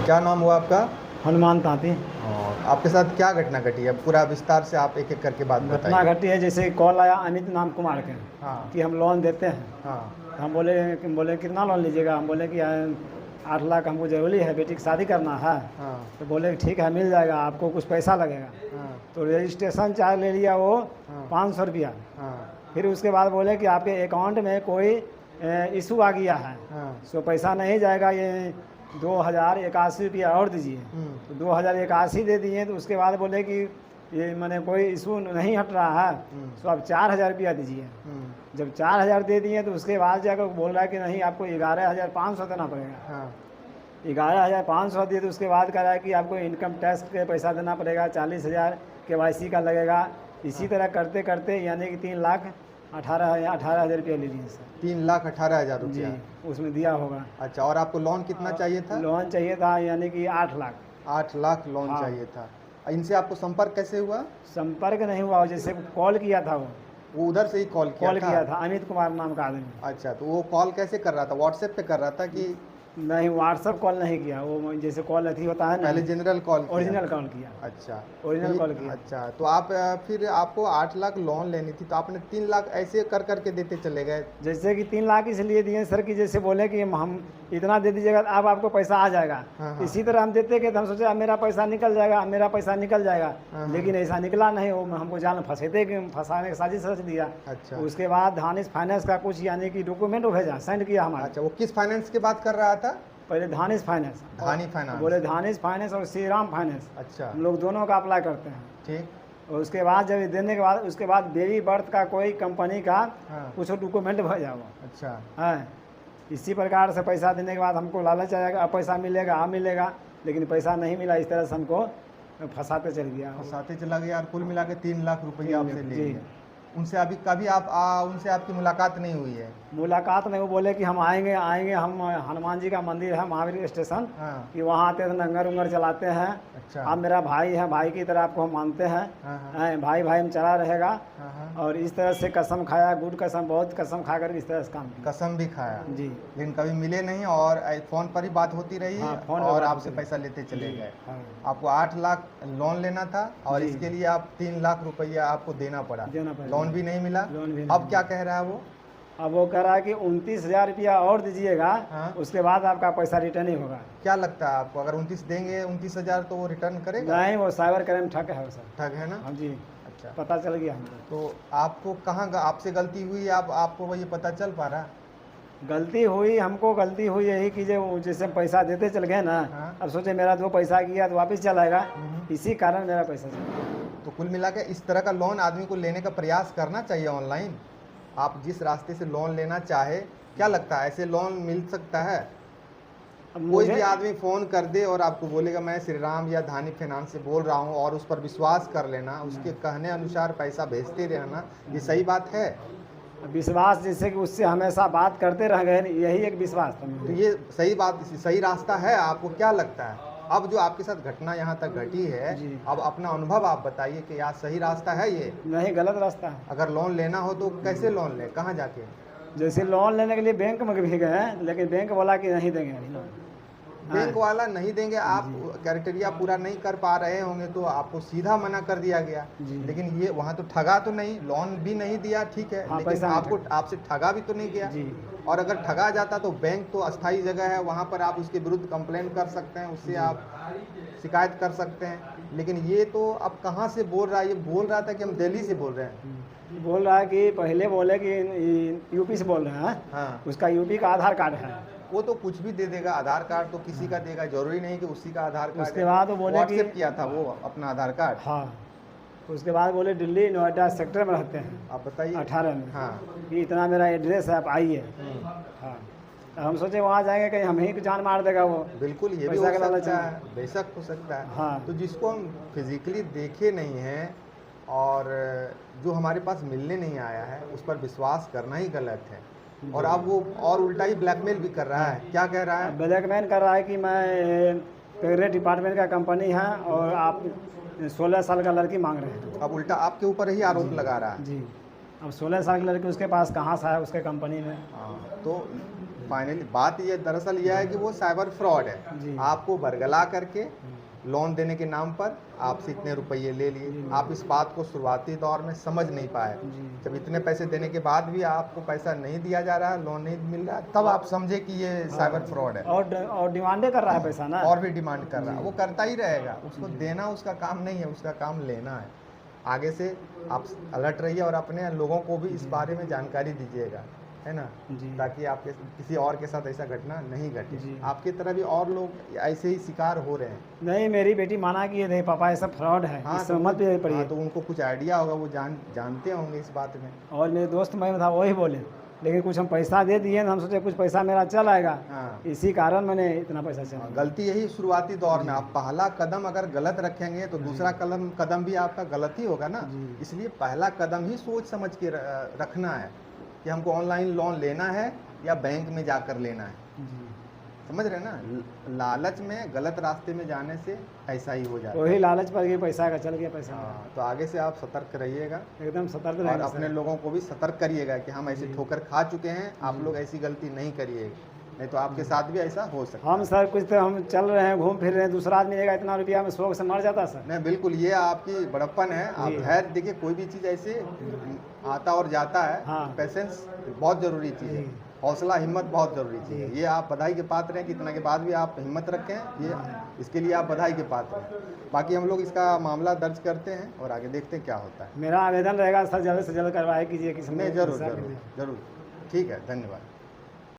क्या नाम हुआ आपका? हनुमान तांती। और आपके साथ क्या घटना घटी है? पूरा विस्तार से आप एक एक करके बात घटना बताइए। घटी है, जैसे कॉल आया अमित नाम कुमार के हाँ कि हम लोन देते हैं। हाँ तो हम बोले कितना लोन लीजिएगा? हम बोले कि 8 लाख हमको ज़रूरी है, बेटी की शादी करना है। हाँ तो बोले कि ठीक है, मिल जाएगा, आपको कुछ पैसा लगेगा। हाँ तो रजिस्ट्रेशन चार्ज ले लिया वो हाँ 500 रुपया। हाँ फिर उसके बाद बोले कि आपके अकाउंट में कोई इशू आ गया है, हाँ सो पैसा नहीं जाएगा, ये 2081 रुपया और दीजिए। तो 2081 दे दिए। तो उसके बाद बोले कि ये मैंने कोई इशू नहीं हट रहा है, सो आप 4000 रुपया दीजिए। जब 4000 दे दिए तो उसके बाद जाकर बोल रहा है कि नहीं, आपको 11,500 देना पड़ेगा। हाँ 11,500 दिए। तो उसके बाद कह रहा है कि आपको इनकम टैक्स के पैसा देना पड़ेगा, 40,000 KYC का लगेगा। इसी तरह करते करते यानी कि 3,18,000 रुपया ले लिए सर। 3,18,000 जी, रुपया। उसमें दिया होगा। अच्छा, और आपको लोन कितना चाहिए था? लोन चाहिए था यानी कि 8 लाख। 8 लाख लोन हाँ। चाहिए था। इनसे आपको संपर्क कैसे हुआ? संपर्क नहीं हुआ, जैसे कॉल किया था, वो उधर से ही कॉल किया था? अमित कुमार नाम का आदमी। अच्छा, तो वो कॉल कैसे कर रहा था? व्हाट्सएप पे कर रहा था कि नहीं, व्हाट्सअप कॉल नहीं किया, वो जैसे कॉल अथी होता है ना, पहले जनरल कॉल किया? ओरिजिनल कॉल किया। अच्छा, ओरिजिनल कॉल किया। अच्छा, तो आप फिर आपको 8 लाख लोन लेनी थी, तो आपने 3 लाख ऐसे कर करके देते चले गए? जैसे कि 3 लाख इसलिए दिए सर कि जैसे बोले कि हम इतना दे दीजिएगा तो अब आपको पैसा आ जाएगा। हाँ। इसी तरह हम देते कि तो हम सोचे अब मेरा पैसा निकल जाएगा, अब मेरा पैसा निकल जाएगा। हाँ। लेकिन ऐसा निकला नहीं, वो हमको जाल में फंसाने की साजिश रच दिया। अच्छा। उसके बाद धानिश फाइनेंस का कुछ यानी कि डॉक्यूमेंट भेजा, सेंड किया हमारे। अच्छा, वो किस फाइनेंस की बात कर रहा था? पहले धानिश फाइनेंस, धानी फाइनेंस। बोले धानिश फाइनेंस और श्री राम फाइनेंस, अच्छा, हम लोग दोनों का अप्लाई करते हैं। ठीक। और उसके बाद जब देने के बाद उसके बाद बेबी बर्थ का कोई कंपनी का हाँ। कुछ डॉक्यूमेंट भेजा हुआ अच्छा। है। इसी प्रकार से पैसा देने के बाद हमको लालच आएगा, अब पैसा मिलेगा, अब मिलेगा, लेकिन पैसा नहीं मिला। इस तरह से हमको फंसाते चल गया। साथे चला गया और कुल मिला के 3 लाख रुपया आपसे ले जी। लिया। उनसे अभी कभी उनसे आपकी मुलाकात नहीं हुई है? मुलाकात में वो बोले कि हम आएंगे हम हनुमान जी का मंदिर है महावीर स्टेशन, हाँ। कि वहाँ आते हैं, लंगर उंगर चलाते हैं। अच्छा। आप मेरा भाई है, भाई की तरह आपको हम मानते हैं। हाँ, हैं, भाई भाई में चला रहेगा। हाँ, हाँ। और इस तरह से कसम खाया, गुड कसम, बहुत कसम खा कर इस तरह से काम किया। कसम भी खाया? जी। लेकिन कभी मिले नहीं और फ़ोन पर ही बात होती रही? हाँ, फ़ोन पर और बात आपसे होती पैसा लेते चले जी। गए? हाँ। आपको 8 लाख लोन लेना था और जी। इसके लिए आप 3 लाख रुपया आपको देना पड़ा। लोन भी नहीं मिला। लोन भी नहीं अब क्या कह रहा है वो? अब वो कह रहा है कि 29,000 रुपया और दीजिएगा। हाँ। उसके बाद आपका पैसा रिटर्न ही होगा। क्या लगता है आपको, अगर 29 देंगे, 29,000 तो वो रिटर्न करेगा? नहीं, वो साइबर क्राइम ठग है वो सर। ठग है ना? हाँ जी, अच्छा, पता चल गया हमको। तो आपको कहाँ आपसे गलती हुई? आपको ये पता चल पा रहा? गलती हुई, हमको गलती हुई यही कि जो जैसे हम पैसा देते चल गए ना। हाँ। अब सोचे मेरा 2 पैसा गया तो वापस चला आएगा, इसी कारण मेरा पैसा चला। तो कुल मिला के इस तरह का लोन आदमी को लेने का प्रयास करना चाहिए ऑनलाइन। आप जिस रास्ते से लोन लेना चाहे, क्या लगता है ऐसे लोन मिल सकता है? अब कोई भी आदमी फ़ोन कर दे और आपको बोलेगा मैं श्री राम या धानी फाइनेंस से बोल रहा हूँ, और उस पर विश्वास कर लेना, उसके कहने अनुसार पैसा भेजते रहना, ये सही बात है? विश्वास जैसे कि उससे हमेशा बात करते रह गए, यही एक विश्वास था तो मुझे। ये सही बात, सही रास्ता है? आपको क्या लगता है? अब जो आपके साथ घटना यहाँ तक घटी है, जी। अब अपना अनुभव आप बताइए कि यार सही रास्ता है ये? नहीं, गलत रास्ता है। अगर लोन लेना हो तो कैसे लोन ले, कहाँ जाके? जैसे लोन लेने के लिए बैंक में भी गए हैं, लेकिन बैंक बोला कि नहीं देंगे अभी लोन। बैंक वाला नहीं देंगे, आप क्राइटेरिया पूरा नहीं कर पा रहे होंगे तो आपको सीधा मना कर दिया गया। जी। लेकिन ये वहाँ तो ठगा तो नहीं, लोन भी नहीं दिया, ठीक है, हाँ, लेकिन पैसा नहीं आपको आपसे ठगा भी तो नहीं किया। जी। और अगर ठगा जाता तो बैंक तो अस्थायी जगह है, वहाँ पर आप उसके विरुद्ध कंप्लेन कर सकते हैं, उससे आप शिकायत कर सकते हैं। लेकिन ये तो अब कहाँ से बोल रहा है? ये बोल रहा था कि हम दिल्ली से बोल रहे हैं। बोल रहा है कि पहले बोले कि यूपी से बोल रहे हैं। हाँ, उसका यूपी का आधार कार्ड है। वो तो कुछ भी दे देगा, आधार कार्ड तो किसी का देगा, जरूरी नहीं कि उसी का आधार कार्ड। उसके बाद वो बोले कि व्हाट्सएप किया था वो अपना आधार कार्ड। हाँ, उसके बाद बोले दिल्ली नोएडा सेक्टर में रहते हैं, आप बताइए। 18 में। हाँ। कि इतना मेरा एड्रेस है, आप आइए। हाँ, तो हम सोचे वहाँ जाएंगे कहीं हम ही को जान मार देगा वो। बिल्कुल, ये भी पैसा हो का लालच सकता है। है, बेशक हो सकता है। हाँ। तो जिसको हम फिजिकली देखे नहीं हैं और जो हमारे पास मिलने नहीं आया है, उस पर विश्वास करना ही गलत है। और अब वो और उल्टा ही ब्लैकमेल भी कर रहा है। क्या कह रहा है? ब्लैकमेल कर रहा है कि मैं पेगरेट डिपार्टमेंट का कंपनी है और आप 16 साल का लड़की मांग रहे हैं। अब उल्टा आपके ऊपर ही आरोप लगा रहा है। जी। अब 16 साल की लड़की उसके पास कहाँ से है, उसके कंपनी में। हाँ, तो फाइनली बात ये दरअसल यह है कि वो साइबर फ्रॉड है। जी। आपको बरगला करके लोन देने के नाम पर आपसे इतने रुपये ले लिए। आप इस बात को शुरुआती दौर में समझ नहीं पाए। जी। जब इतने पैसे देने के बाद भी आपको पैसा नहीं दिया जा रहा है, लोन नहीं मिल रहा है, तब आप समझे कि ये साइबर फ्रॉड है। और डिमांडे कर रहा है पैसा ना। और भी डिमांड कर रहा है, वो करता ही रहेगा। उसको देना उसका काम नहीं है, उसका काम लेना है। आगे से आप अलर्ट रहिए और अपने लोगों को भी इस बारे में जानकारी दीजिएगा, है ना, जी। ताकि आपके किसी और के साथ ऐसा घटना नहीं घटे। जी। आपकी तरह भी और लोग ऐसे ही शिकार हो रहे हैं। नहीं, मेरी बेटी माना कि ये नहीं पापा ऐसा फ्रॉड है, इससे मत पड़िए। तो उनको कुछ आइडिया होगा, वो जानते होंगे इस बात में। और मेरे दोस्त मैं था वही बोले, लेकिन कुछ हम पैसा दे दिए ना, हम सोचे कुछ पैसा मेरा चल आएगा। हाँ। इसी कारण मैंने इतना पैसा चला। गलती यही शुरुआती दौर में, आप पहला कदम अगर गलत रखेंगे तो दूसरा कदम भी आपका गलत ही होगा ना। इसलिए पहला कदम ही सोच समझ के रखना है कि हमको ऑनलाइन लोन लेना है या बैंक में जाकर लेना है। समझ रहे ना, लालच में गलत रास्ते में जाने से ऐसा ही हो जाता है। वही लालच पर गया, पैसा का चल गया पैसा। हाँ, तो आगे से आप सतर्क रहिएगा, एकदम सतर्क और रहेगा अपने लोगों को भी सतर्क करिएगा कि हम ऐसे ठोकर खा चुके हैं, आप लोग ऐसी गलती नहीं करिएगा, नहीं तो आपके साथ भी ऐसा हो सकता है। हम सर कुछ तो हम चल रहे हैं, घूम फिर रहे हैं, दूसरा आदमी देगा इतना रुपया में शौक से मर जाता सर। नहीं, बिल्कुल ये आपकी बड़प्पन है। आप धैर्य देखिए, कोई भी चीज़ ऐसे आता और जाता है। हाँ। पेशेंस बहुत ज़रूरी चीज़ है, हौसला हिम्मत बहुत ज़रूरी चीज़ है। ये आप बधाई के पात्र हैं कि इतना के बाद भी आप हिम्मत रखें, ये इसके लिए आप बधाई के पात्र हैं। बाकी हम लोग इसका मामला दर्ज करते हैं और आगे देखते हैं क्या होता है। मेरा आवेदन रहेगा सर, जल्द से जल्द करवाए कीजिए किसी नहीं, जरूर जरूर जरूर। ठीक है, धन्यवाद।